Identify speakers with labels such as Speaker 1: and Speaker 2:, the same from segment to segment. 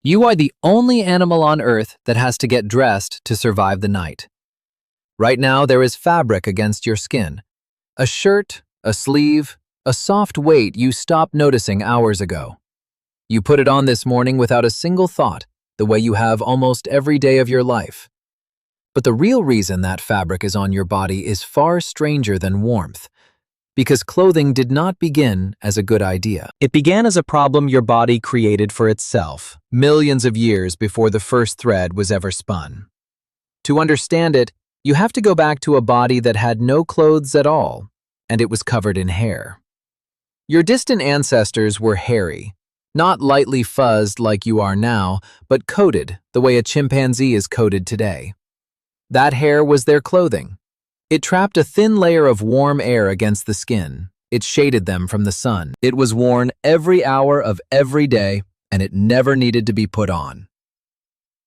Speaker 1: You are the only animal on Earth that has to get dressed to survive the night. Right now, there is fabric against your skin. A shirt, a sleeve, a soft weight you stopped noticing hours ago. You put it on this morning without a single thought, the way you have almost every day of your life. But the real reason that fabric is on your body is far stranger than warmth, because clothing did not begin as a good idea. It began as a problem your body created for itself, millions of years before the first thread was ever spun. To understand it, you have to go back to a body that had no clothes at all, and it was covered in hair. Your distant ancestors were hairy, not lightly fuzzed like you are now, but coated the way a chimpanzee is coated today. That hair was their clothing. It trapped a thin layer of warm air against the skin. It shaded them from the sun. It was worn every hour of every day, and it never needed to be put on.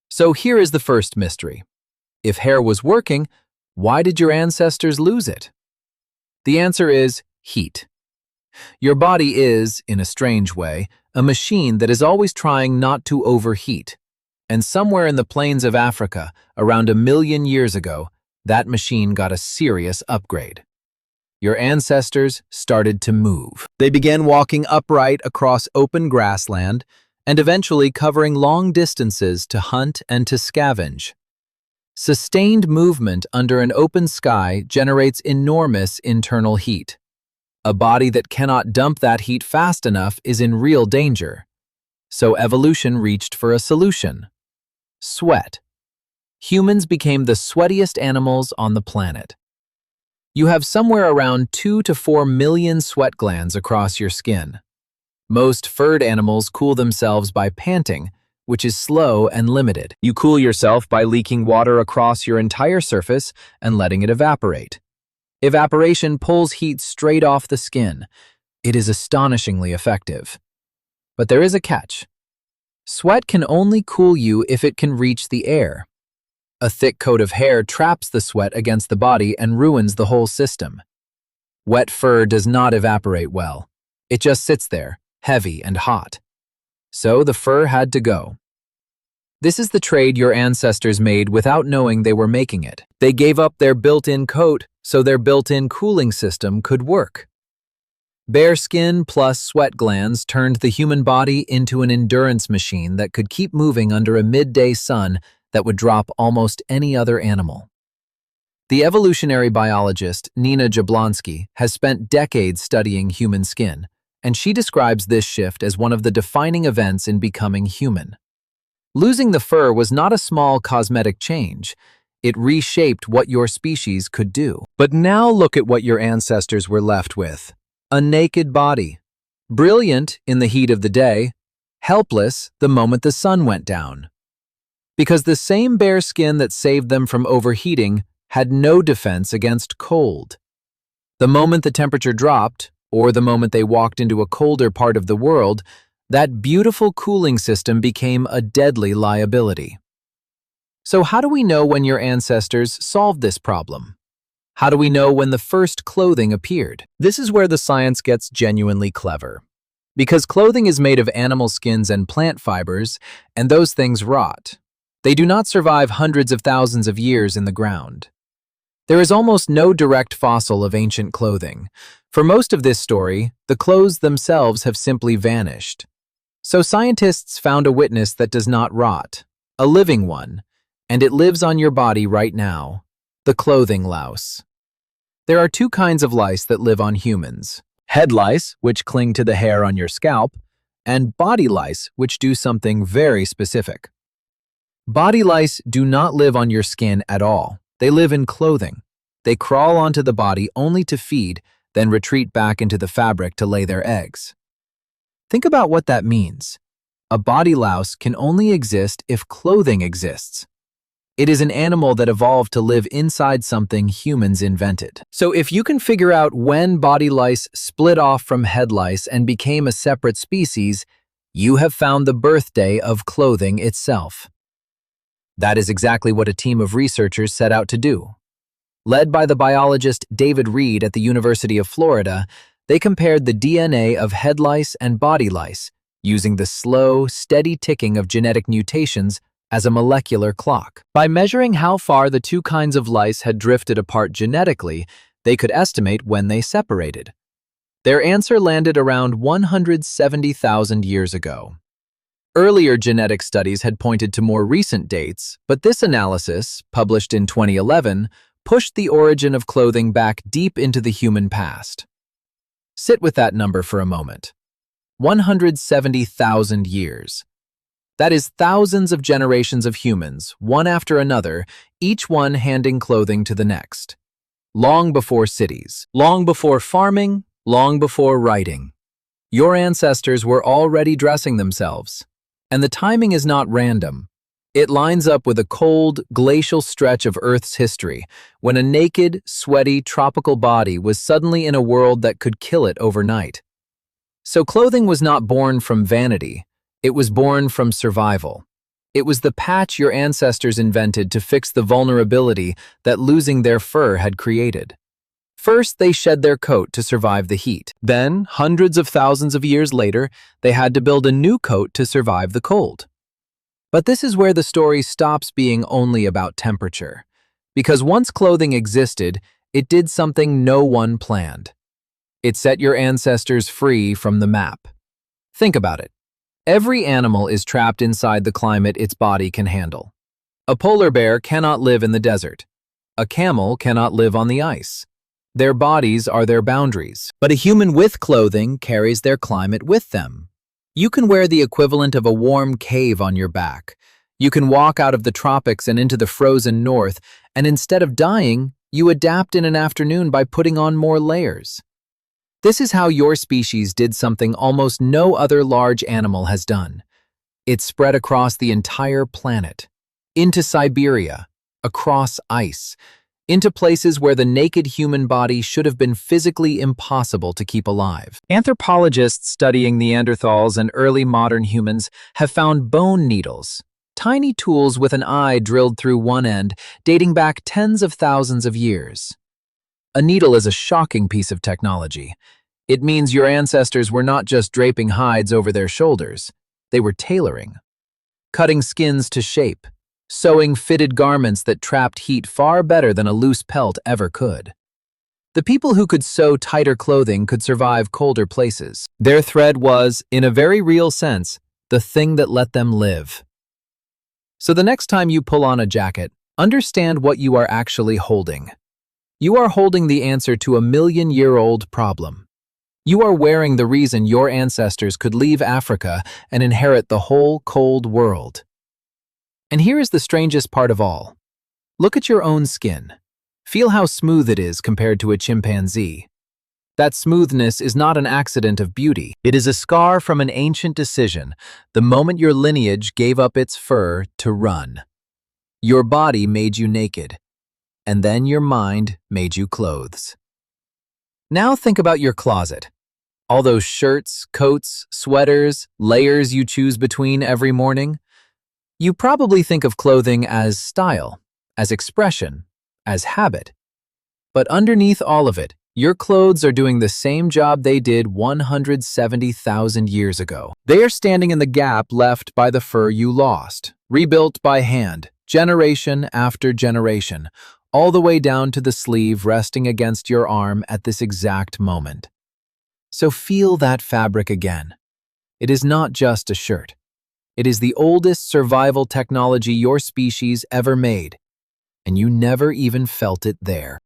Speaker 1: So here is the first mystery. If hair was working, why did your ancestors lose it? The answer is heat. Your body is, in a strange way, a machine that is always trying not to overheat. And somewhere in the plains of Africa, around 1 million years ago, that machine got a serious upgrade. Your ancestors started to move. They began walking upright across open grassland and eventually covering long distances to hunt and to scavenge. Sustained movement under an open sky generates enormous internal heat. A body that cannot dump that heat fast enough is in real danger. So evolution reached for a solution: sweat. Humans became the sweatiest animals on the planet. You have somewhere around 2 to 4 million sweat glands across your skin. Most furred animals cool themselves by panting, which is slow and limited. You cool yourself by leaking water across your entire surface and letting it evaporate. Evaporation pulls heat straight off the skin. It is astonishingly effective. But there is a catch. Sweat can only cool you if it can reach the air. A thick coat of hair traps the sweat against the body and ruins the whole system. Wet fur does not evaporate well. It just sits there, heavy and hot. So the fur had to go. This is the trade your ancestors made without knowing they were making it. They gave up their built-in coat so their built-in cooling system could work. Bare skin plus sweat glands turned the human body into an endurance machine that could keep moving under a midday sun that would drop almost any other animal. The evolutionary biologist Nina Jablonski has spent decades studying human skin, and she describes this shift as one of the defining events in becoming human. Losing the fur was not a small cosmetic change. It reshaped what your species could do. But now look at what your ancestors were left with: a naked body, brilliant in the heat of the day, helpless the moment the sun went down. Because the same bare skin that saved them from overheating had no defense against cold. The moment the temperature dropped, or the moment they walked into a colder part of the world, that beautiful cooling system became a deadly liability. So how do we know when your ancestors solved this problem? How do we know when the first clothing appeared? This is where the science gets genuinely clever. Because clothing is made of animal skins and plant fibers, and those things rot. They do not survive hundreds of thousands of years in the ground. There is almost no direct fossil of ancient clothing. For most of this story, the clothes themselves have simply vanished. So scientists found a witness that does not rot, a living one, and it lives on your body right now: the clothing louse. There are 2 kinds of lice that live on humans: head lice, which cling to the hair on your scalp, and body lice, which do something very specific. Body lice do not live on your skin at all. They live in clothing. They crawl onto the body only to feed, then retreat back into the fabric to lay their eggs. Think about what that means. A body louse can only exist if clothing exists. It is an animal that evolved to live inside something humans invented. So if you can figure out when body lice split off from head lice and became a separate species, you have found the birthday of clothing itself. That is exactly what a team of researchers set out to do. Led by the biologist David Reed at the University of Florida, they compared the DNA of head lice and body lice using the slow, steady ticking of genetic mutations as a molecular clock. By measuring how far the two kinds of lice had drifted apart genetically, they could estimate when they separated. Their answer landed around 170,000 years ago. Earlier genetic studies had pointed to more recent dates, but this analysis, published in 2011, pushed the origin of clothing back deep into the human past. Sit with that number for a moment. 170,000 years. That is thousands of generations of humans, one after another, each one handing clothing to the next. Long before cities, long before farming, long before writing. Your ancestors were already dressing themselves. And the timing is not random. It lines up with a cold, glacial stretch of Earth's history, when a naked, sweaty, tropical body was suddenly in a world that could kill it overnight. So clothing was not born from vanity. It was born from survival. It was the patch your ancestors invented to fix the vulnerability that losing their fur had created. First, they shed their coat to survive the heat. Then, hundreds of thousands of years later, they had to build a new coat to survive the cold. But this is where the story stops being only about temperature. Because once clothing existed, it did something no one planned. It set your ancestors free from the map. Think about it. Every animal is trapped inside the climate its body can handle. A polar bear cannot live in the desert. A camel cannot live on the ice. Their bodies are their boundaries. But a human with clothing carries their climate with them. You can wear the equivalent of a warm cave on your back. You can walk out of the tropics and into the frozen north, and instead of dying, you adapt in an afternoon by putting on more layers. This is how your species did something almost no other large animal has done. It spread across the entire planet, into Siberia, across ice, into places where the naked human body should have been physically impossible to keep alive. Anthropologists studying Neanderthals and early modern humans have found bone needles, tiny tools with an eye drilled through one end, dating back tens of thousands of years. A needle is a shocking piece of technology. It means your ancestors were not just draping hides over their shoulders, they were tailoring, cutting skins to shape, sewing fitted garments that trapped heat far better than a loose pelt ever could. The people who could sew tighter clothing could survive colder places. Their thread was, in a very real sense, the thing that let them live. So the next time you pull on a jacket, understand what you are actually holding. You are holding the answer to a million-year-old problem. You are wearing the reason your ancestors could leave Africa and inherit the whole cold world. And here is the strangest part of all. Look at your own skin. Feel how smooth it is compared to a chimpanzee. That smoothness is not an accident of beauty. It is a scar from an ancient decision, the moment your lineage gave up its fur to run. Your body made you naked, and then your mind made you clothes. Now think about your closet. All those shirts, coats, sweaters, layers you choose between every morning. You probably think of clothing as style, as expression, as habit. But underneath all of it, your clothes are doing the same job they did 170,000 years ago. They are standing in the gap left by the fur you lost, rebuilt by hand, generation after generation, all the way down to the sleeve resting against your arm at this exact moment. So feel that fabric again. It is not just a shirt. It is the oldest survival technology your species ever made, and you never even felt it there.